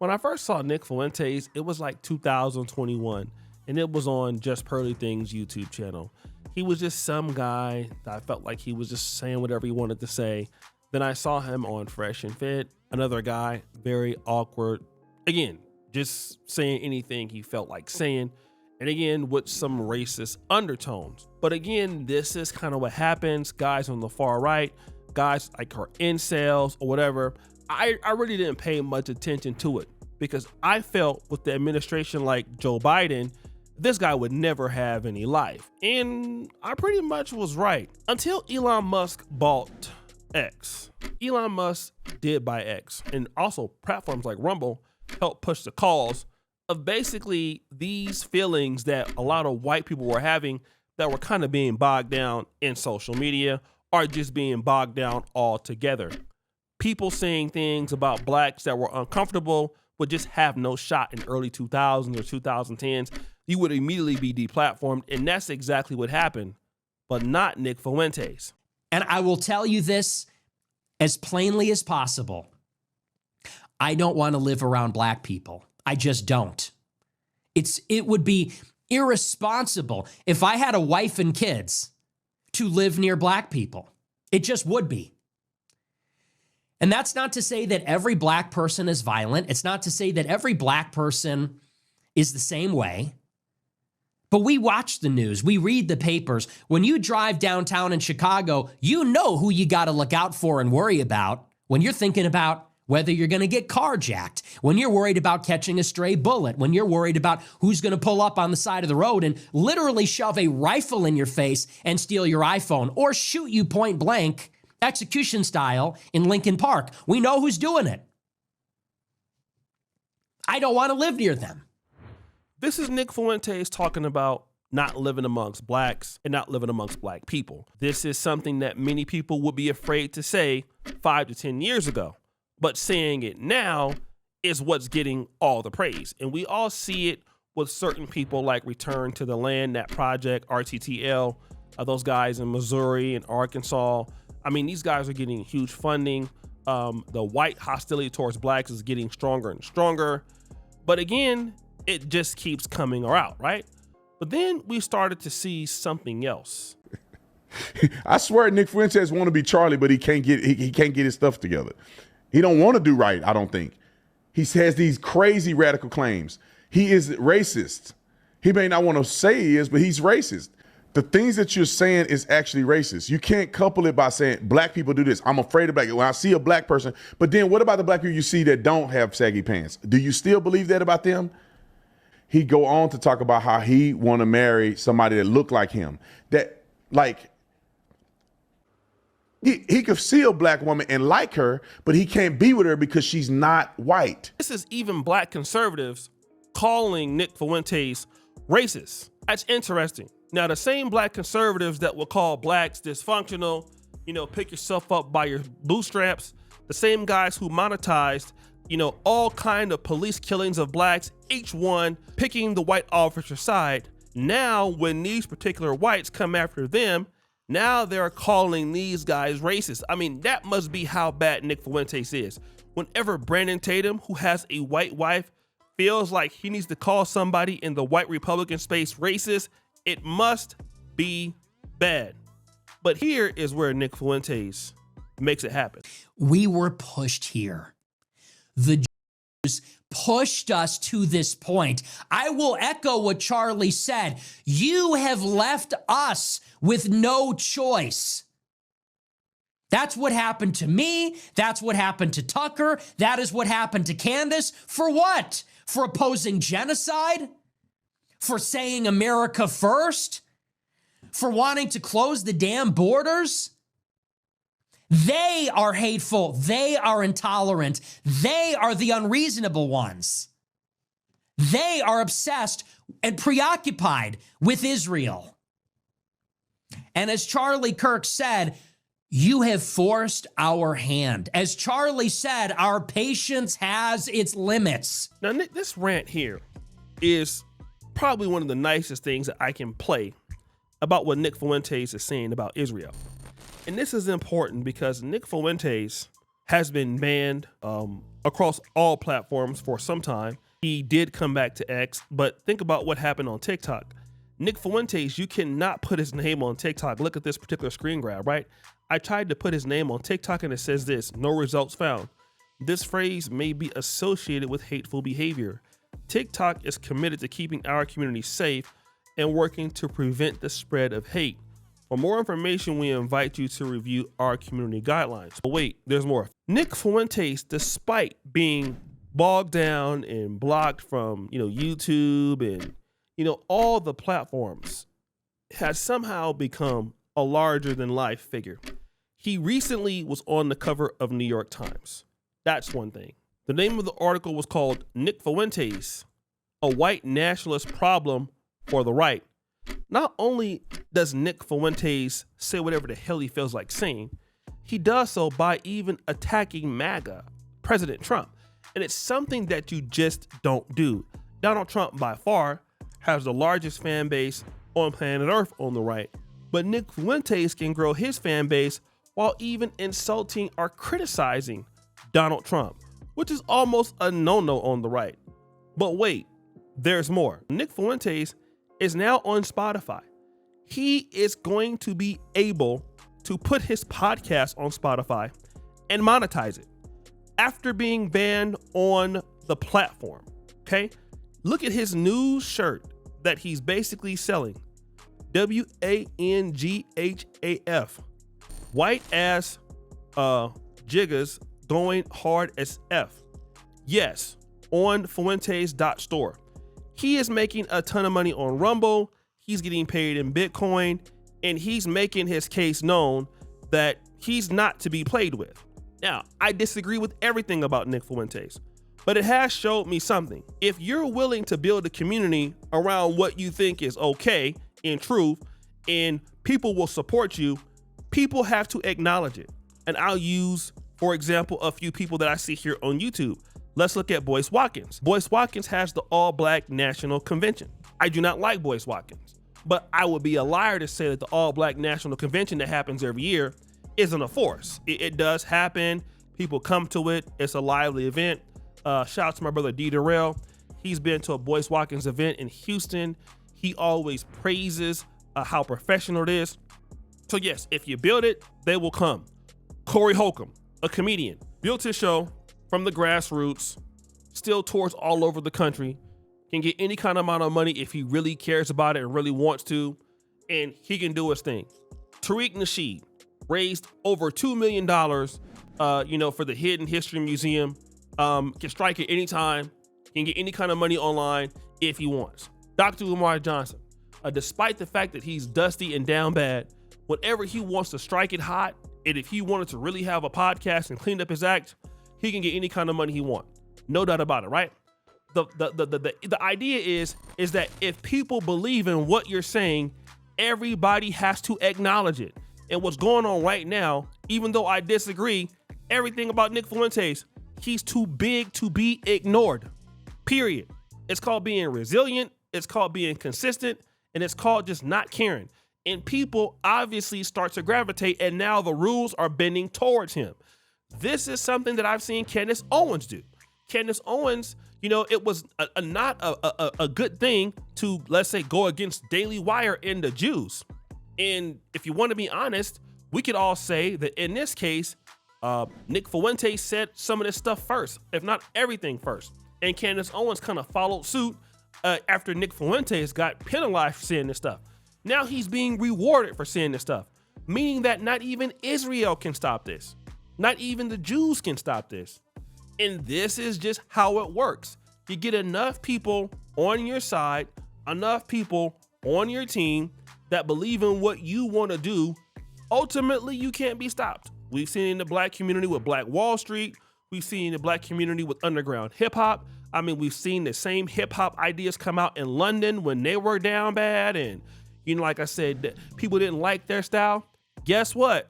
When I first saw Nick Fuentes, it was like 2021, and it was on Just Pearly Things YouTube channel. He was just some guy that I felt like he was just saying whatever he wanted to say. Then I saw him on Fresh and Fit, another guy, very awkward. Again, just saying anything he felt like saying, and again, with some racist undertones. But again, this is kind of what happens. Guys on the far right, guys like her incels or whatever, I really didn't pay much attention to it because I felt with the administration like Joe Biden, this guy would never have any life. And I pretty much was right until Elon Musk bought X. Elon Musk did buy X, and also platforms like Rumble helped push the cause of basically these feelings that a lot of white people were having that were kind of being bogged down in social media or just being bogged down altogether. People saying things about blacks that were uncomfortable would just have no shot in early 2000s or 2010s. You would immediately be deplatformed, and that's exactly what happened, but not Nick Fuentes. And I will tell you this as plainly as possible. I don't want to live around black people. I just don't. It would be irresponsible if I had a wife and kids to live near black people. It just would be. And that's not to say that every black person is violent. It's not to say that every black person is the same way. But we watch the news. We read the papers. When you drive downtown in Chicago, you know who you got to look out for and worry about when you're thinking about whether you're going to get carjacked, when you're worried about catching a stray bullet, when you're worried about who's going to pull up on the side of the road and literally shove a rifle in your face and steal your iPhone or shoot you point blank, execution style in Lincoln Park. We know who's doing it. I don't want to live near them. This is Nick Fuentes talking about not living amongst blacks and not living amongst black people. This is something that many people would be afraid to say 5 to 10 years ago, but saying it now is what's getting all the praise. And we all see it with certain people like Return to the Land, that project, RTTL, those guys in Missouri and Arkansas. I mean, these guys are getting huge funding. The white hostility towards blacks is getting stronger and stronger. But again, it just keeps coming out, right? But then we started to see something else. I swear Nick Fuentes want to be Charlie, but he can't get his stuff together. He don't want to do right, I don't think. He has these crazy radical claims. He is racist. He may not want to say he is, but he's racist. The things that you're saying is actually racist. You can't couple it by saying black people do this. I'm afraid of black. When I see a black person, but then what about the black people you see that don't have saggy pants? Do you still believe that about them? He go on to talk about how he want to marry somebody that look like him. That like he could see a black woman and like her, but he can't be with her because she's not white. This is even black conservatives calling Nick Fuentes racist. That's interesting. Now, the same black conservatives that will call blacks dysfunctional, pick yourself up by your bootstraps, the same guys who monetized, all kind of police killings of blacks, each one picking the white officer's side. Now, when these particular whites come after them, now they're calling these guys racist. I mean, that must be how bad Nick Fuentes is. Whenever Brandon Tatum, who has a white wife, feels like he needs to call somebody in the white Republican space racist, it must be bad. But here is where Nick Fuentes makes it happen. We were pushed here. The Jews pushed us to this point. I will echo what Charlie said. You have left us with no choice. That's what happened to me. That's what happened to Tucker. That is what happened to Candace. For what? For opposing genocide? For saying America first? For wanting to close the damn borders? They are hateful. They are intolerant. They are the unreasonable ones. They are obsessed and preoccupied with Israel. And as Charlie Kirk said, you have forced our hand. As Charlie said, our patience has its limits. Now, Nick, this rant here is probably one of the nicest things that I can play about what Nick Fuentes is saying about Israel. And this is important because Nick Fuentes has been banned across all platforms for some time. He did come back to X, but think about what happened on TikTok. Nick Fuentes, you cannot put his name on TikTok. Look at this particular screen grab, right? I tried to put his name on TikTok and it says this: no results found. This phrase may be associated with hateful behavior. TikTok is committed to keeping our community safe and working to prevent the spread of hate. For more information, we invite you to review our community guidelines. But wait, there's more. Nick Fuentes, despite being bogged down and blocked from, YouTube and, all the platforms, has somehow become a larger than life figure. He recently was on the cover of New York Times. That's one thing. The name of the article was called Nick Fuentes, a white nationalist problem for the right. Not only does Nick Fuentes say whatever the hell he feels like saying, he does so by even attacking MAGA, President Trump. And it's something that you just don't do. Donald Trump, by far, has the largest fan base on planet Earth on the right. But Nick Fuentes can grow his fan base while even insulting or criticizing Donald Trump, which is almost a no-no on the right. But wait, there's more. Nick Fuentes is now on Spotify. He is going to be able to put his podcast on Spotify and monetize it after being banned on the platform. Okay? Look at his new shirt that he's basically selling. WANGHAF. White ass jiggers going hard as F. Yes, on Fuentes.store. He is making a ton of money on Rumble. He's getting paid in Bitcoin, and he's making his case known that he's not to be played with. Now, I disagree with everything about Nick Fuentes, but it has showed me something. If you're willing to build a community around what you think is okay in truth, and people will support you, people have to acknowledge it. And I'll use, for example, a few people that I see here on YouTube. Let's look at Boyce Watkins. Boyce Watkins has the All-Black National Convention. I do not like Boyce Watkins, but I would be a liar to say that the All-Black National Convention that happens every year isn't a force. It does happen. People come to it. It's a lively event. Shout out to my brother D. Durrell. He's been to a Boyce Watkins event in Houston. He always praises how professional it is. So yes, if you build it, they will come. Corey Holcomb, a comedian, built his show from the grassroots, still tours all over the country, can get any kind of amount of money if he really cares about it and really wants to, and he can do his thing. Tariq Nasheed raised over $2 million, for the Hidden History Museum. Can strike at any time, can get any kind of money online if he wants. Dr. Umar Johnson, despite the fact that he's dusty and down bad, whenever he wants to strike it hot, and if he wanted to really have a podcast and clean up his act, he can get any kind of money he wants. No doubt about it, right? The idea is that if people believe in what you're saying, everybody has to acknowledge it. And what's going on right now, even though I disagree, everything about Nick Fuentes, he's too big to be ignored. Period. It's called being resilient, it's called being consistent, and it's called just not caring. And people obviously start to gravitate, and now the rules are bending towards him. This is something that I've seen Candace Owens do. Candace Owens, it was not a good thing to, let's say, go against Daily Wire and the Jews. And if you want to be honest, we could all say that in this case, Nick Fuentes said some of this stuff first, if not everything first. And Candace Owens kind of followed suit after Nick Fuentes got penalized for saying this stuff. Now he's being rewarded for saying this stuff, meaning that not even Israel can stop this. Not even the Jews can stop this. And this is just how it works. You get enough people on your side, enough people on your team that believe in what you want to do, ultimately you can't be stopped. We've seen it in the black community with Black Wall Street. We've seen it in the black community with underground hip hop. I mean, we've seen the same hip hop ideas come out in London when they were down bad. And, like I said, people didn't like their style. Guess what?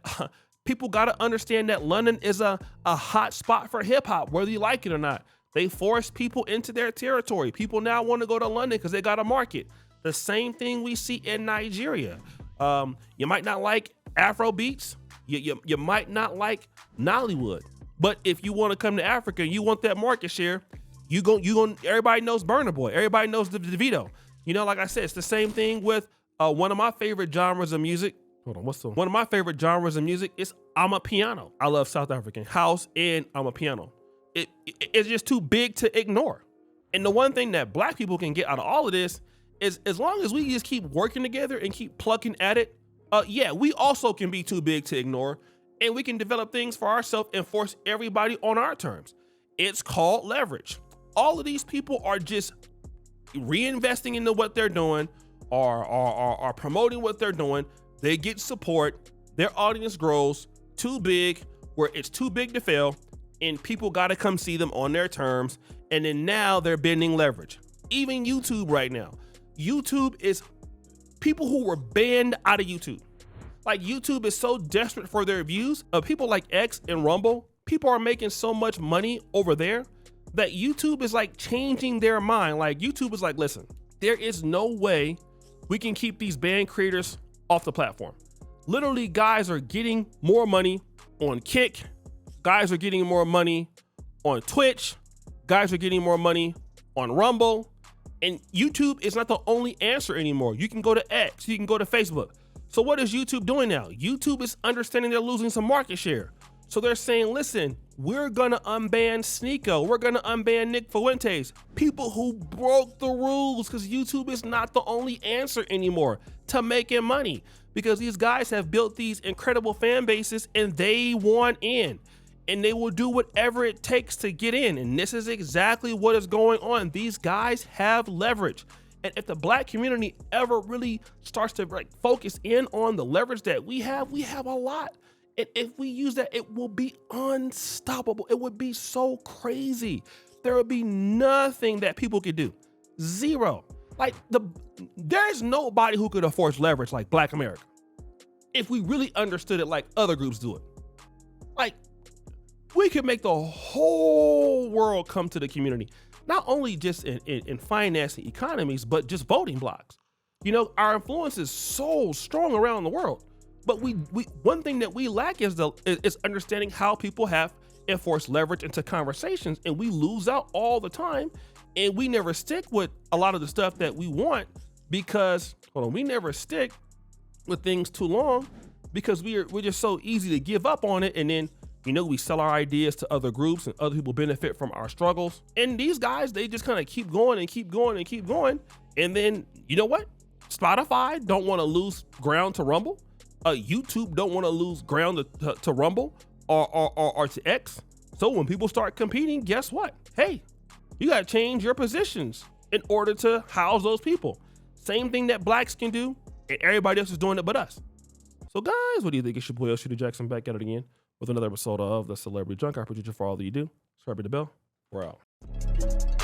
People got to understand that London is a hot spot for hip hop, whether you like it or not. They forced people into their territory. People now want to go to London because they got a market. The same thing we see in Nigeria. You might not like Afro beats. You might not like Nollywood. But if you want to come to Africa and you want that market share, everybody knows Burna Boy. Everybody knows DeVito. You know, like I said, it's the same thing with one of my favorite genres of music. Hold on, one of my favorite genres of music is Amapiano. I love South African house and Amapiano. It's just too big to ignore. And the one thing that black people can get out of all of this is, as long as we just keep working together and keep plucking at it, yeah, we also can be too big to ignore, and we can develop things for ourselves and force everybody on our terms. It's called leverage. All of these people are just reinvesting into what they're doing, are promoting what they're doing. They get support, their audience grows too big, where it's too big to fail, and people got to come see them on their terms. And then now they're bending leverage. Even YouTube right now. YouTube is people who were banned out of YouTube. Like, YouTube is so desperate for their views. People like X and Rumble, people are making so much money over there that YouTube is like changing their mind. Like, YouTube is like, listen, there is no way we can keep these banned creators off the platform. Literally, guys are getting more money on Kick. Guys are getting more money on Twitch. Guys are getting more money on Rumble. And YouTube is not the only answer anymore. You can go to X, you can go to Facebook. So what is YouTube doing now? YouTube is understanding they're losing some market share. So they're saying, listen, we're gonna unban Sneeko. We're gonna unban Nick Fuentes. People who broke the rules, because YouTube is not the only answer anymore to making money, because these guys have built these incredible fan bases and they want in. And they will do whatever it takes to get in. And this is exactly what is going on. These guys have leverage. And if the black community ever really starts to focus in on the leverage that we have a lot. And if we use that, it will be unstoppable. It would be so crazy. There would be nothing that people could do. Zero. There's nobody who could afford leverage like Black America, if we really understood it like other groups do it. We could make the whole world come to the community, not only just in financing economies, but just voting blocks. You know, our influence is so strong around the world, but we one thing that we lack is understanding how people have enforced leverage into conversations, and we lose out all the time, and we never stick with a lot of the stuff that we want because we never stick with things too long because we're just so easy to give up on it, and then we sell our ideas to other groups and other people benefit from our struggles. And these guys, they just kind of keep going and keep going and keep going. And then, you know what? Spotify don't want to lose ground to Rumble. YouTube don't want to lose ground to Rumble or to X. So when people start competing, guess what? Hey, you got to change your positions in order to house those people. Same thing that blacks can do, and everybody else is doing it but us. So guys, what do you think? It's your boy, Shooter Jackson, back at it again with another episode of The Celebrity Junk. I appreciate you for all that you do. Subscribe to the bell. We're out.